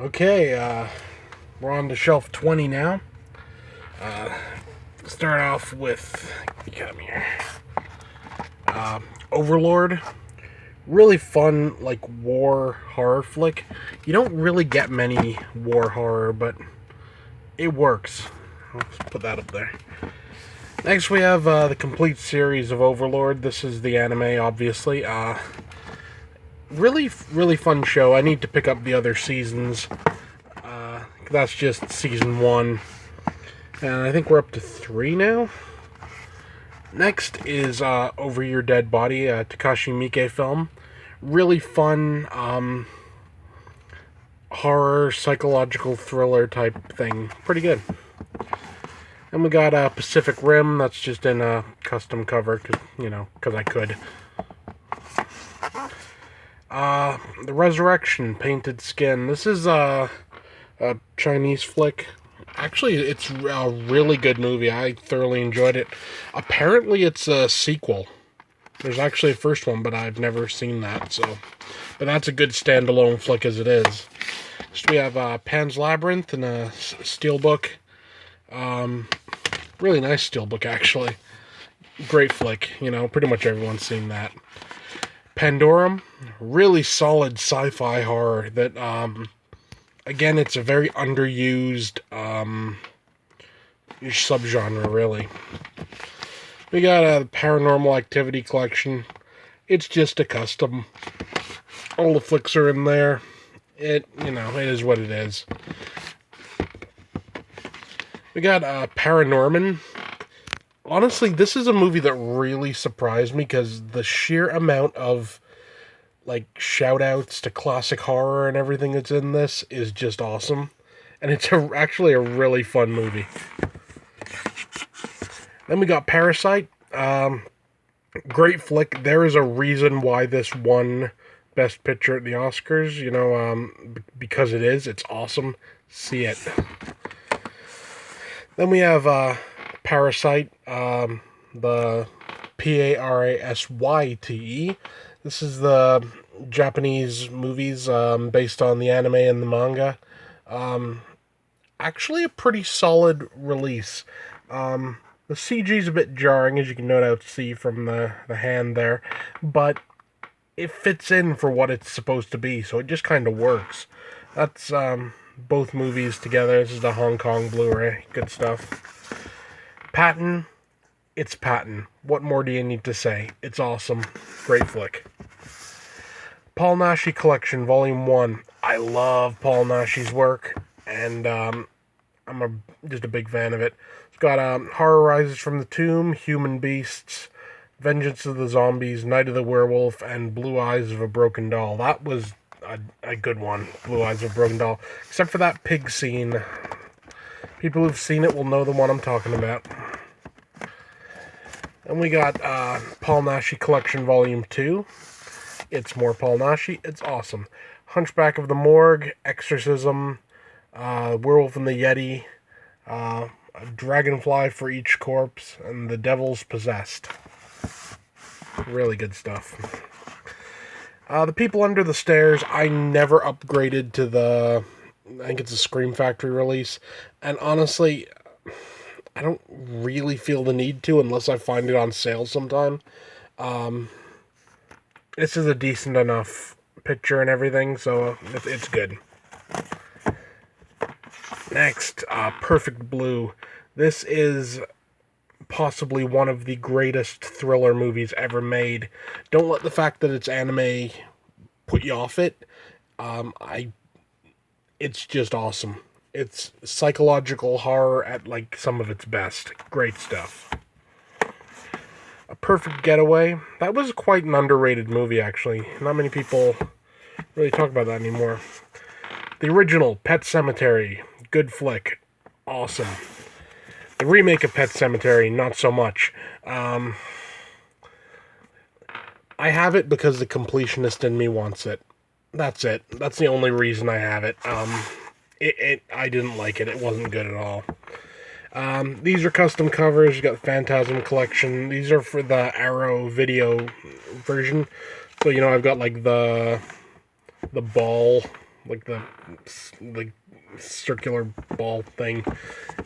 Okay, we're on to shelf 20 now. Start off with, come here, Overlord. Really fun, like, war horror flick. You don't really get many war horror, but it works. Let's put that up there. Next, we have the complete series of Overlord. This is the anime, obviously. Really fun show. I need to pick up the other seasons. That's just season 1. And I think we're up to 3 now. Next is Over Your Dead Body, a Takashi Miike film. Really fun horror, psychological thriller type thing. Pretty good. And we got Pacific Rim. That's just in a custom cover, because I could. The Resurrection, Painted Skin. This is a Chinese flick. Actually, it's a really good movie. I thoroughly enjoyed it. Apparently, it's a sequel. There's actually a first one, but I've never seen that. But that's a good standalone flick as it is. Next, we have Pan's Labyrinth and a steelbook. Really nice steelbook, actually. Great flick. Pretty much everyone's seen that. Pandorum, really solid sci-fi horror that, again, it's a very underused subgenre, really. We got a Paranormal Activity collection. It's just a custom. All the flicks are in there. It is what it is. We got Paranorman. Honestly, this is a movie that really surprised me because the sheer amount of shout-outs to classic horror and everything that's in this is just awesome. And it's actually a really fun movie. Then we got Parasite. Great flick. There is a reason why this won Best Picture at the Oscars. Because it is. It's awesome. See it. Then we have Parasite. The Parasyte. This is the Japanese movies based on the anime and the manga. Actually, a pretty solid release. The CG's a bit jarring, as you can no doubt see from the hand there, but it fits in for what it's supposed to be, so it just kind of works. That's both movies together. This is the Hong Kong Blu-ray. Good stuff. Patton. It's Patton. What more do you need to say? It's awesome. Great flick. Paul Naschy Collection, Volume 1. I love Paul Naschy's work, and I'm just a big fan of it. It's got Horror Rises from the Tomb, Human Beasts, Vengeance of the Zombies, Night of the Werewolf, and Blue Eyes of a Broken Doll. That was a good one, Blue Eyes of a Broken Doll. Except for that pig scene. People who've seen it will know the one I'm talking about. And we got Paul Naschy Collection Volume 2. It's more Paul Naschy. It's awesome. Hunchback of the Morgue, Exorcism, Werewolf and the Yeti, a dragonfly for each corpse, and The Devil's Possessed. Really good stuff. The People Under the Stairs, I never upgraded to I think it's a Scream Factory release, and honestly, I don't really feel the need to unless I find it on sale sometime. This is a decent enough picture and everything, so it's good. Next, Perfect Blue. This is possibly one of the greatest thriller movies ever made. Don't let the fact that it's anime put you off it. It's just awesome. It's psychological horror at some of its best. Great stuff. A Perfect Getaway. That was quite an underrated movie, actually. Not many people really talk about that anymore. The original, Pet Sematary. Good flick. Awesome. The remake of Pet Sematary, not so much. I have it because the completionist in me wants it. That's it. That's the only reason I have it. I didn't like it. It wasn't good at all. These are custom covers. You got the Phantasm Collection. These are for the Arrow video version. So, I've got the ball like the circular ball thing,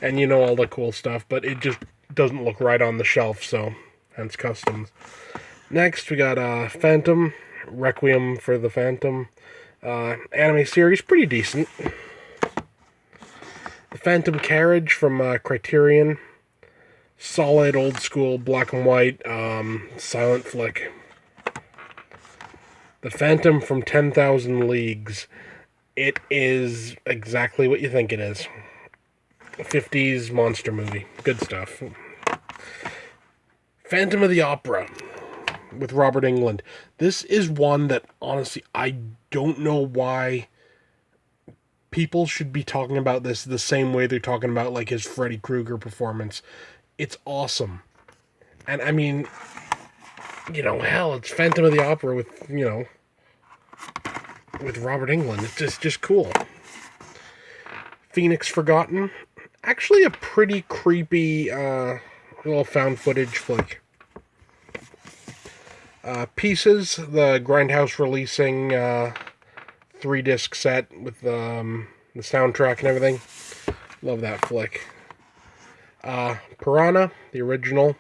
and you know all the cool stuff, but it just doesn't look right on the shelf, so hence customs. Next, we got Phantom, Requiem for the Phantom. Anime series, pretty decent. The Phantom Carriage from Criterion. Solid, old school, black and white, silent flick. The Phantom from 10,000 Leagues. It is exactly what you think it is. A 50s monster movie. Good stuff. Phantom of the Opera with Robert Englund. This is one that, honestly, I don't know why people should be talking about this the same way they're talking about, like, his Freddy Krueger performance. It's awesome. And, I mean, you know, hell, it's Phantom of the Opera with, you know, with Robert Englund. It's just cool. Phoenix Forgotten. Actually a pretty creepy, little found footage flick. Pieces, the Grindhouse releasing 3-disc set with the soundtrack and everything. Love that flick. Piranha, the original.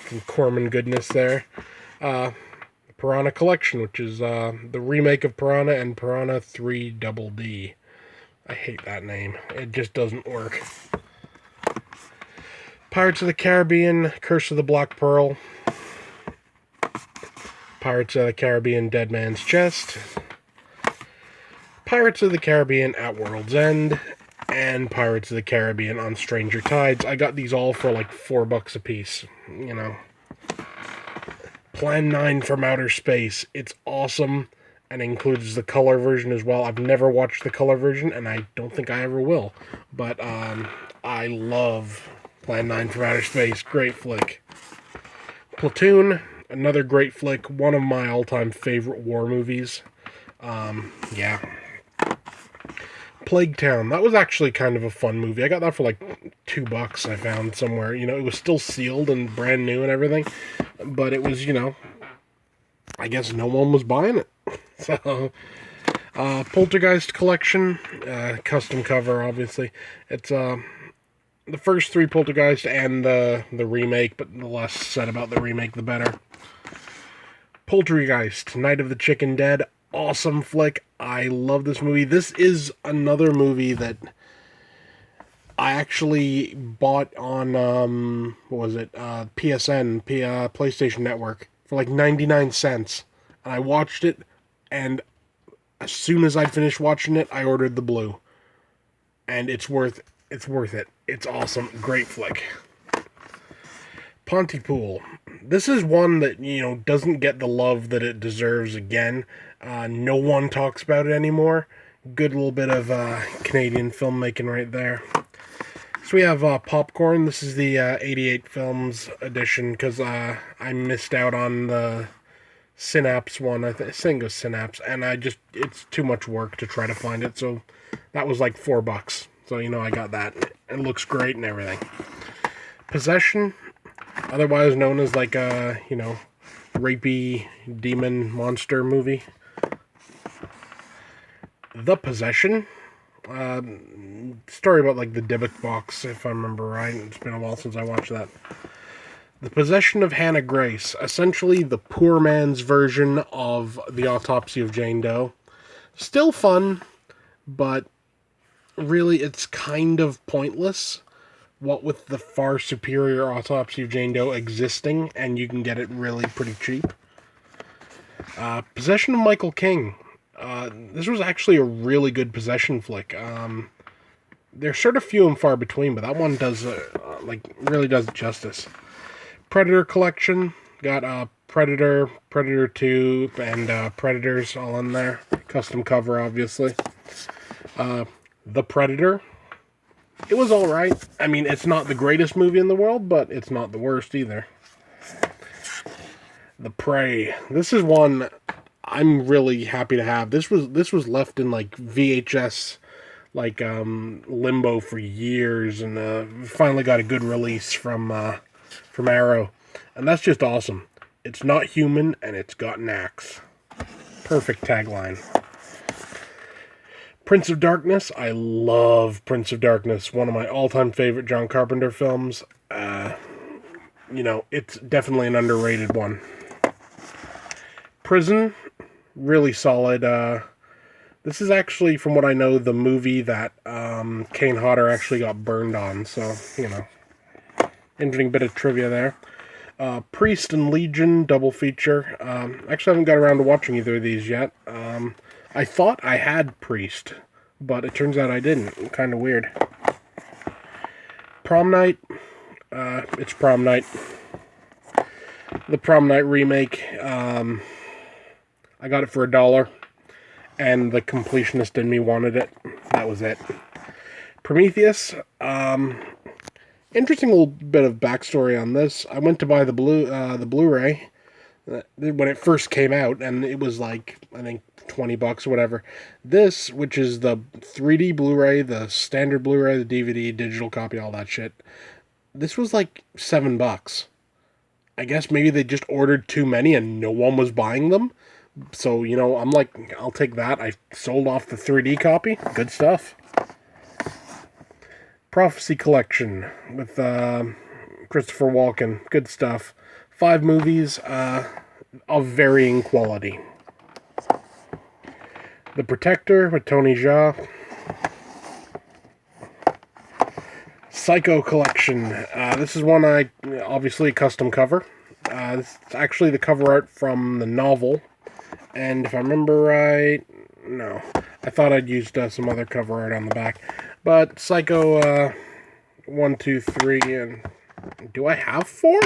Some Corman goodness there. Piranha Collection, which is the remake of Piranha and Piranha 3 Double D. I hate that name. It just doesn't work. Pirates of the Caribbean, Curse of the Black Pearl. Pirates of the Caribbean, Dead Man's Chest. Pirates of the Caribbean at World's End. And Pirates of the Caribbean on Stranger Tides. I got these all for like $4 a piece, you know. Plan 9 from Outer Space. It's awesome and includes the color version as well. I've never watched the color version, and I don't think I ever will. But I love Plan 9 from Outer Space. Great flick. Platoon, another great flick. One of my all-time favorite war movies. Yeah. Plague Town. That was actually kind of a fun movie. I got that for like $2 I found somewhere. You know, it was still sealed and brand new and everything. But it was, you know, I guess no one was buying it. So, Poltergeist Collection, custom cover, obviously. It's the first 3 Poltergeist and the remake, but the less said about the remake, the better. Poltergeist, Night of the Chicken Dead, awesome flick. I love this movie. This is another movie that I actually bought on, what was it, PSN, PlayStation Network, for like 99 cents. And I watched it, and as soon as I finished watching it, I ordered the blue. And it's worth it. It's awesome. Great flick. Pontypool. This is one that, you know, doesn't get the love that it deserves again. No one talks about it anymore. Good little bit of Canadian filmmaking right there. So we have Popcorn. This is the 88 Films edition, because I missed out on the Synapse one. I think it was Synapse, and it's too much work to try to find it, so that was like $4. So, you know, I got that. It looks great and everything. Possession, otherwise known as like a, you know, rapey demon monster movie. The Possession, story about like the Dybbuk box, if I remember right. It's been a while since I watched that. The Possession of Hannah Grace, essentially the poor man's version of The Autopsy of Jane Doe. Still fun, but really it's kind of pointless, what with the far superior Autopsy of Jane Doe existing, and you can get it really pretty cheap. Possession of Michael King. This was actually a really good possession flick. They're sort of few and far between, but that one does, really does justice. Predator Collection. Got Predator, Predator 2, and Predators all in there. Custom cover, obviously. The Predator. It was alright. I mean, it's not the greatest movie in the world, but it's not the worst either. The Prey. This is one I'm really happy to have. This was left in like VHS limbo for years, and finally got a good release from Arrow, and that's just awesome. It's not human, and it's got an axe. Perfect tagline. Prince of Darkness. I love Prince of Darkness. One of my all-time favorite John Carpenter films. It's definitely an underrated one. Prison, really solid. This is actually, from what I know, the movie that Kane Hodder actually got burned on. So, interesting bit of trivia there. Priest and Legion, double feature. Actually, I haven't got around to watching either of these yet. I thought I had Priest, but it turns out I didn't. Kind of weird. Prom Night. It's Prom Night. The Prom Night remake. I got it for $1, and the completionist in me wanted it. That was it. Prometheus. Interesting little bit of backstory on this. I went to buy the Blu-ray when it first came out, and it was like, I think, $20 or whatever. This, which is the 3D Blu-ray, the standard Blu-ray, the DVD, digital copy, all that shit, this was like $7. I guess maybe they just ordered too many and no one was buying them. So, I'm like, I'll take that. I sold off the 3D copy. Good stuff. Prophecy Collection with Christopher Walken. Good stuff. 5 movies of varying quality. The Protector with Tony Jaa. Psycho Collection. This is one obviously a custom cover. This is actually the cover art from the novel. And if I remember right, no. I thought I'd used some other cover art on the back. But Psycho 1, 2, 3, and do I have 4?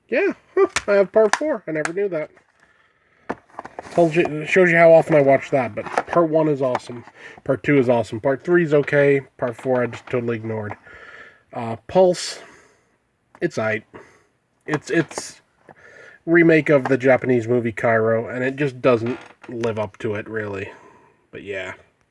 Yeah, I have part 4. I never knew that. It shows you how often I watch that, but part 1 is awesome. Part 2 is awesome. Part 3 is okay. Part 4 I just totally ignored. Pulse, it's aight. It's remake of the Japanese movie Cairo, and it just doesn't live up to it, really. But yeah.